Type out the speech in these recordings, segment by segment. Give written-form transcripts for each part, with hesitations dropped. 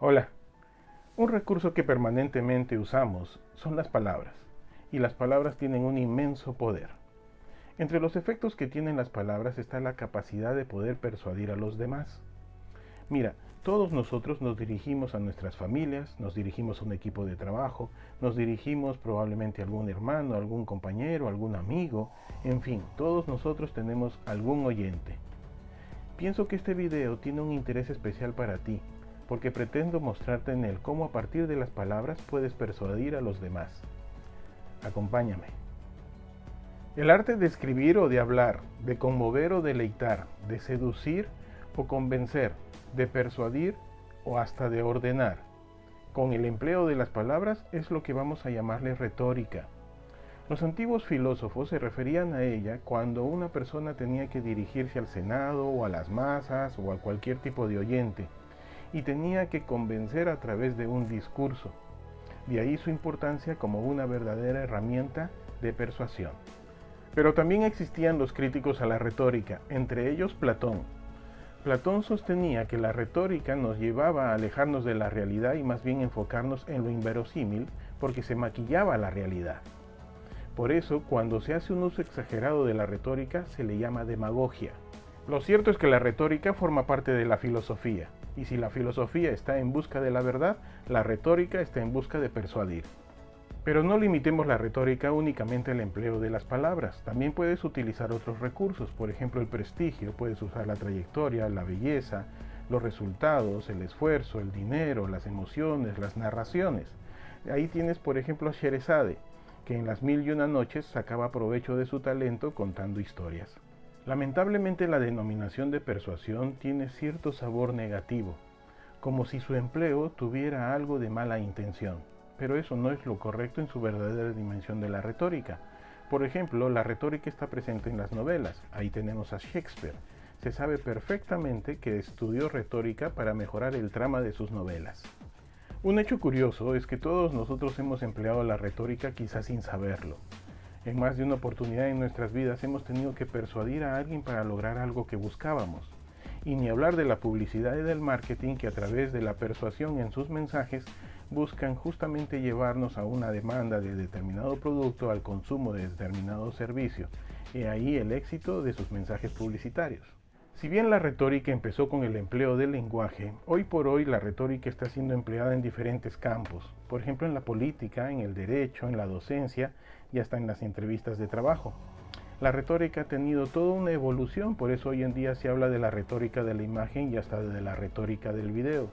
Hola. Un recurso que permanentemente usamos son las palabras, y las palabras tienen un inmenso poder. Entre los efectos que tienen las palabras está la capacidad de poder persuadir a los demás. Mira, todos nosotros nos dirigimos a nuestras familias, nos dirigimos a un equipo de trabajo, nos dirigimos probablemente a algún hermano, algún compañero, algún amigo, en fin, todos nosotros tenemos algún oyente. Pienso que este video tiene un interés especial para ti, porque pretendo mostrarte en él cómo a partir de las palabras puedes persuadir a los demás. Acompáñame. El arte de escribir o de hablar, de conmover o deleitar, de seducir o convencer, de persuadir o hasta de ordenar, con el empleo de las palabras es lo que vamos a llamarle retórica. Los antiguos filósofos se referían a ella cuando una persona tenía que dirigirse al Senado o a las masas o a cualquier tipo de oyente, y tenía que convencer a través de un discurso. De ahí su importancia como una verdadera herramienta de persuasión. Pero también existían los críticos a la retórica, entre ellos Platón. Platón sostenía que la retórica nos llevaba a alejarnos de la realidad y más bien enfocarnos en lo inverosímil, porque se maquillaba la realidad. Por eso, cuando se hace un uso exagerado de la retórica, se le llama demagogia. Lo cierto es que la retórica forma parte de la filosofía, y si la filosofía está en busca de la verdad, la retórica está en busca de persuadir. Pero no limitemos la retórica únicamente al empleo de las palabras, también puedes utilizar otros recursos, por ejemplo el prestigio, puedes usar la trayectoria, la belleza, los resultados, el esfuerzo, el dinero, las emociones, las narraciones. Ahí tienes por ejemplo a Sherezade, que en las 1001 noches sacaba provecho de su talento contando historias. Lamentablemente la denominación de persuasión tiene cierto sabor negativo, como si su empleo tuviera algo de mala intención, pero eso no es lo correcto en su verdadera dimensión de la retórica. Por ejemplo, la retórica está presente en las novelas, ahí tenemos a Shakespeare. Se sabe perfectamente que estudió retórica para mejorar el trama de sus novelas. Un hecho curioso es que todos nosotros hemos empleado la retórica quizás sin saberlo. En más de una oportunidad en nuestras vidas hemos tenido que persuadir a alguien para lograr algo que buscábamos. Y ni hablar de la publicidad y del marketing que a través de la persuasión en sus mensajes buscan justamente llevarnos a una demanda de determinado producto, al consumo de determinado servicio. Y ahí el éxito de sus mensajes publicitarios. Si bien la retórica empezó con el empleo del lenguaje, hoy por hoy la retórica está siendo empleada en diferentes campos, por ejemplo en la política, en el derecho, en la docencia y hasta en las entrevistas de trabajo. La retórica ha tenido toda una evolución, por eso hoy en día se habla de la retórica de la imagen y hasta de la retórica del video,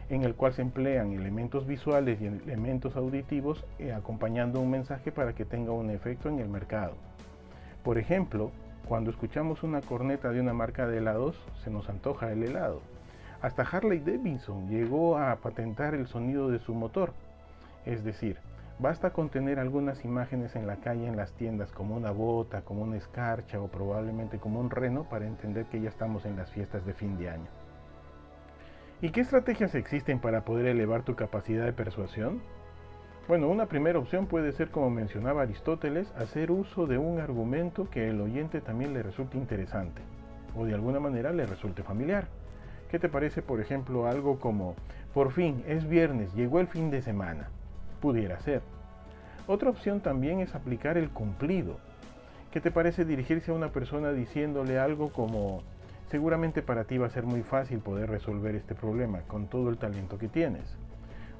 en el cual se emplean elementos visuales y elementos auditivos acompañando un mensaje para que tenga un efecto en el mercado. Por ejemplo, cuando escuchamos una corneta de una marca de helados, se nos antoja el helado. Hasta Harley Davidson llegó a patentar el sonido de su motor. Es decir, basta con tener algunas imágenes en la calle, en las tiendas, como una bota, como una escarcha o probablemente como un reno para entender que ya estamos en las fiestas de fin de año. ¿Y qué estrategias existen para poder elevar tu capacidad de persuasión? Bueno, una primera opción puede ser, como mencionaba Aristóteles, hacer uso de un argumento que el oyente también le resulte interesante o de alguna manera le resulte familiar. ¿Qué te parece, por ejemplo, algo como, por fin, es viernes, llegó el fin de semana? Pudiera ser. Otra opción también es aplicar el cumplido. ¿Qué te parece dirigirse a una persona diciéndole algo como, seguramente para ti va a ser muy fácil poder resolver este problema con todo el talento que tienes?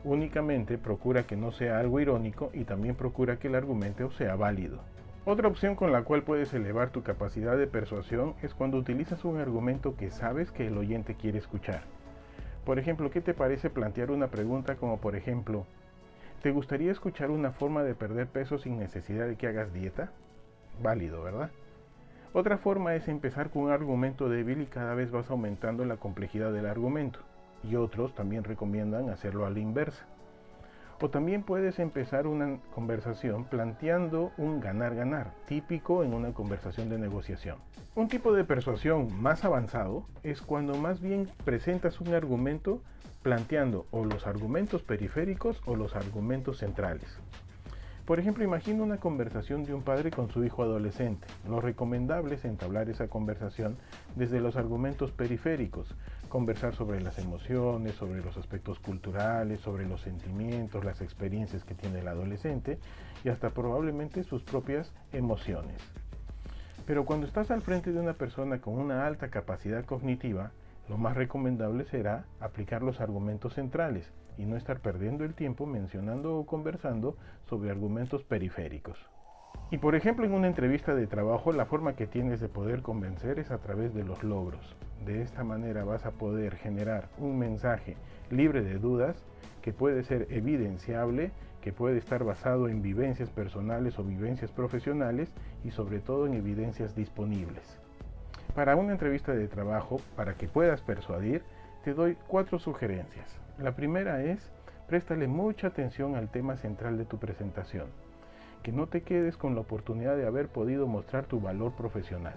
Únicamente procura que no sea algo irónico y también procura que el argumento sea válido. Otra opción con la cual puedes elevar tu capacidad de persuasión es cuando utilizas un argumento que sabes que el oyente quiere escuchar. Por ejemplo, ¿qué te parece plantear una pregunta como por ejemplo, ¿te gustaría escuchar una forma de perder peso sin necesidad de que hagas dieta? Válido, ¿verdad? Otra forma es empezar con un argumento débil y cada vez vas aumentando la complejidad del argumento. Y otros también recomiendan hacerlo a la inversa. O también puedes empezar una conversación planteando un ganar-ganar, típico en una conversación de negociación. Un tipo de persuasión más avanzado es cuando más bien presentas un argumento planteando o los argumentos periféricos o los argumentos centrales. Por ejemplo, imagina una conversación de un padre con su hijo adolescente. Lo recomendable es entablar esa conversación desde los argumentos periféricos, conversar sobre las emociones, sobre los aspectos culturales, sobre los sentimientos, las experiencias que tiene el adolescente y hasta probablemente sus propias emociones. Pero cuando estás al frente de una persona con una alta capacidad cognitiva, lo más recomendable será aplicar los argumentos centrales y no estar perdiendo el tiempo mencionando o conversando sobre argumentos periféricos. Y por ejemplo, en una entrevista de trabajo, la forma que tienes de poder convencer es a través de los logros. De esta manera vas a poder generar un mensaje libre de dudas, que puede ser evidenciable, que puede estar basado en vivencias personales o vivencias profesionales y sobre todo en evidencias disponibles. Para una entrevista de trabajo, para que puedas persuadir, te doy 4 sugerencias. La primera es, préstale mucha atención al tema central de tu presentación. Que no te quedes con la oportunidad de haber podido mostrar tu valor profesional.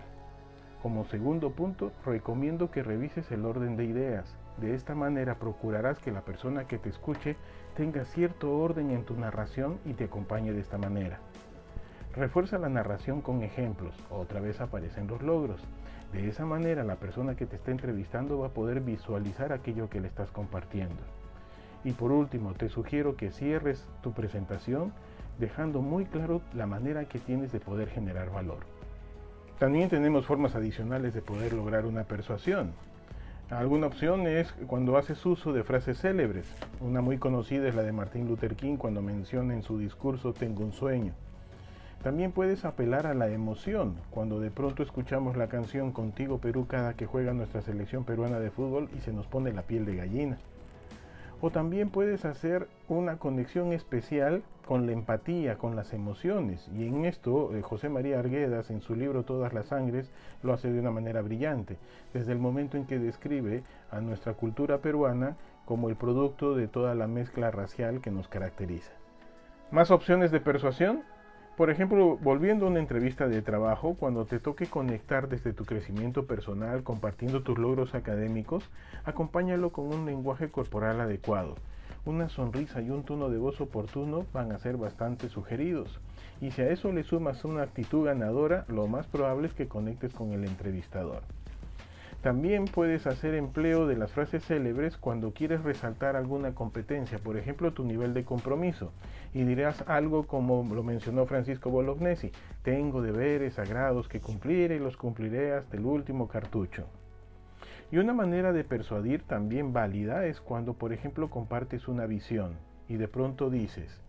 Como segundo punto, recomiendo que revises el orden de ideas. De esta manera procurarás que la persona que te escuche tenga cierto orden en tu narración y te acompañe de esta manera. Refuerza la narración con ejemplos, otra vez aparecen los logros. De esa manera la persona que te está entrevistando va a poder visualizar aquello que le estás compartiendo. Y por último, te sugiero que cierres tu presentación dejando muy claro la manera que tienes de poder generar valor. También tenemos formas adicionales de poder lograr una persuasión. Alguna opción es cuando haces uso de frases célebres. Una muy conocida es la de Martin Luther King cuando menciona en su discurso "Tengo un sueño". También puedes apelar a la emoción, cuando de pronto escuchamos la canción "Contigo Perú" cada que juega nuestra selección peruana de fútbol y se nos pone la piel de gallina. O también puedes hacer una conexión especial con la empatía, con las emociones. Y en esto José María Arguedas, en su libro Todas las Sangres, lo hace de una manera brillante, desde el momento en que describe a nuestra cultura peruana como el producto de toda la mezcla racial que nos caracteriza. ¿Más opciones de persuasión? Por ejemplo, volviendo a una entrevista de trabajo, cuando te toque conectar desde tu crecimiento personal compartiendo tus logros académicos, acompáñalo con un lenguaje corporal adecuado. Una sonrisa y un tono de voz oportuno van a ser bastante sugeridos. Y si a eso le sumas una actitud ganadora, lo más probable es que conectes con el entrevistador. También puedes hacer empleo de las frases célebres cuando quieres resaltar alguna competencia, por ejemplo tu nivel de compromiso, y dirás algo como lo mencionó Francisco Bolognesi: tengo deberes sagrados que cumplir y los cumpliré hasta el último cartucho. Y una manera de persuadir también válida es cuando, por ejemplo, compartes una visión y de pronto dices: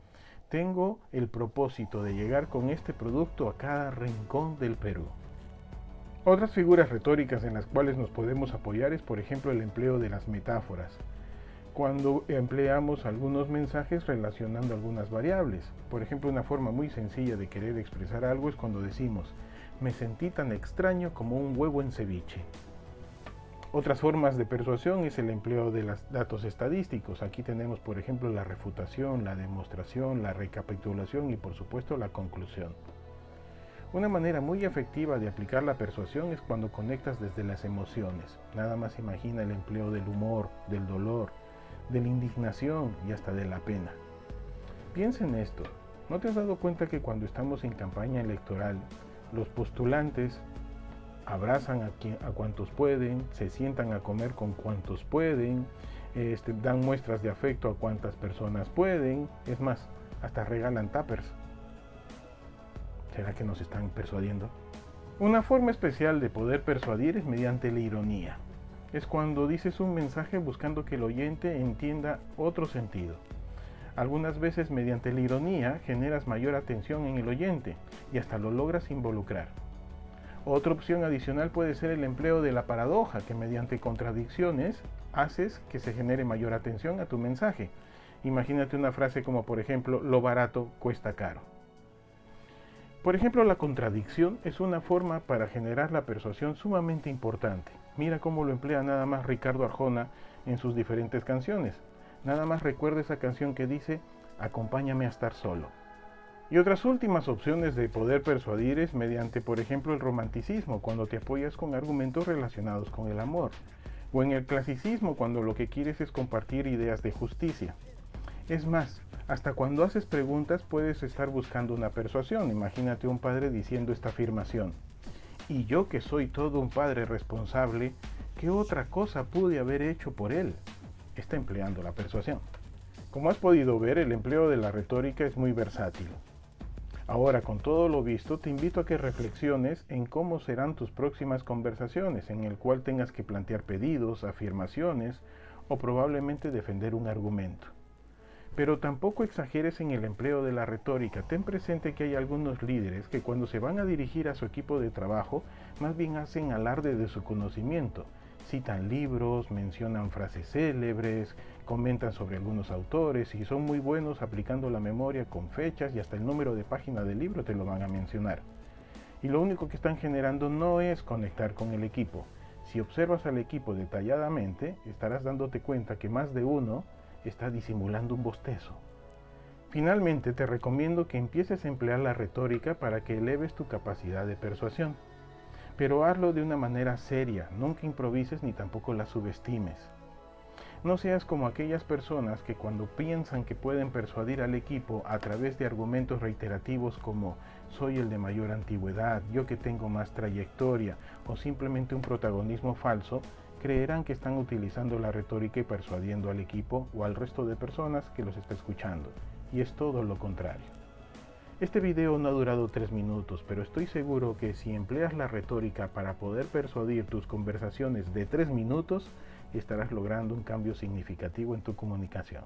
tengo el propósito de llegar con este producto a cada rincón del Perú. Otras figuras retóricas en las cuales nos podemos apoyar es, por ejemplo, el empleo de las metáforas, cuando empleamos algunos mensajes relacionando algunas variables. Por ejemplo, una forma muy sencilla de querer expresar algo es cuando decimos: me sentí tan extraño como un huevo en ceviche. Otras formas de persuasión es el empleo de los datos estadísticos. Aquí tenemos, por ejemplo, la refutación, la demostración, la recapitulación y, por supuesto, la conclusión. Una manera muy efectiva de aplicar la persuasión es cuando conectas desde las emociones. Nada más imagina el empleo del humor, del dolor, de la indignación y hasta de la pena. Piensa en esto. ¿No te has dado cuenta que cuando estamos en campaña electoral, los postulantes abrazan a cuantos pueden, se sientan a comer con cuantos pueden, dan muestras de afecto a cuantas personas pueden, es más, hasta regalan tuppers? ¿Será que nos están persuadiendo? Una forma especial de poder persuadir es mediante la ironía. Es cuando dices un mensaje buscando que el oyente entienda otro sentido. Algunas veces mediante la ironía generas mayor atención en el oyente y hasta lo logras involucrar. Otra opción adicional puede ser el empleo de la paradoja, que mediante contradicciones haces que se genere mayor atención a tu mensaje. Imagínate una frase como, por ejemplo: lo barato cuesta caro. Por ejemplo, la contradicción es una forma para generar la persuasión sumamente importante. Mira cómo lo emplea nada más Ricardo Arjona en sus diferentes canciones. Nada más recuerda esa canción que dice: acompáñame a estar solo. Y otras últimas opciones de poder persuadir es mediante, por ejemplo, el romanticismo, cuando te apoyas con argumentos relacionados con el amor. O en el clasicismo, cuando lo que quieres es compartir ideas de justicia. Es más, hasta cuando haces preguntas puedes estar buscando una persuasión. Imagínate un padre diciendo esta afirmación: y yo, que soy todo un padre responsable, ¿qué otra cosa pude haber hecho por él? Está empleando la persuasión. Como has podido ver, el empleo de la retórica es muy versátil. Ahora, con todo lo visto, te invito a que reflexiones en cómo serán tus próximas conversaciones, en el cual tengas que plantear pedidos, afirmaciones o probablemente defender un argumento. Pero tampoco exageres en el empleo de la retórica. Ten presente que hay algunos líderes que cuando se van a dirigir a su equipo de trabajo, más bien hacen alarde de su conocimiento. Citan libros, mencionan frases célebres, comentan sobre algunos autores y son muy buenos aplicando la memoria con fechas y hasta el número de página del libro te lo van a mencionar. Y lo único que están generando no es conectar con el equipo. Si observas al equipo detalladamente, estarás dándote cuenta que más de uno está disimulando un bostezo. Finalmente, te recomiendo que empieces a emplear la retórica para que eleves tu capacidad de persuasión. Pero hazlo de una manera seria, nunca improvises ni tampoco la subestimes. No seas como aquellas personas que cuando piensan que pueden persuadir al equipo a través de argumentos reiterativos como soy el de mayor antigüedad, yo que tengo más trayectoria o simplemente un protagonismo falso, creerán que están utilizando la retórica y persuadiendo al equipo o al resto de personas que los está escuchando. Y es todo lo contrario. Este video no ha durado 3 minutos, pero estoy seguro que si empleas la retórica para poder persuadir tus conversaciones de 3 minutos, estarás logrando un cambio significativo en tu comunicación.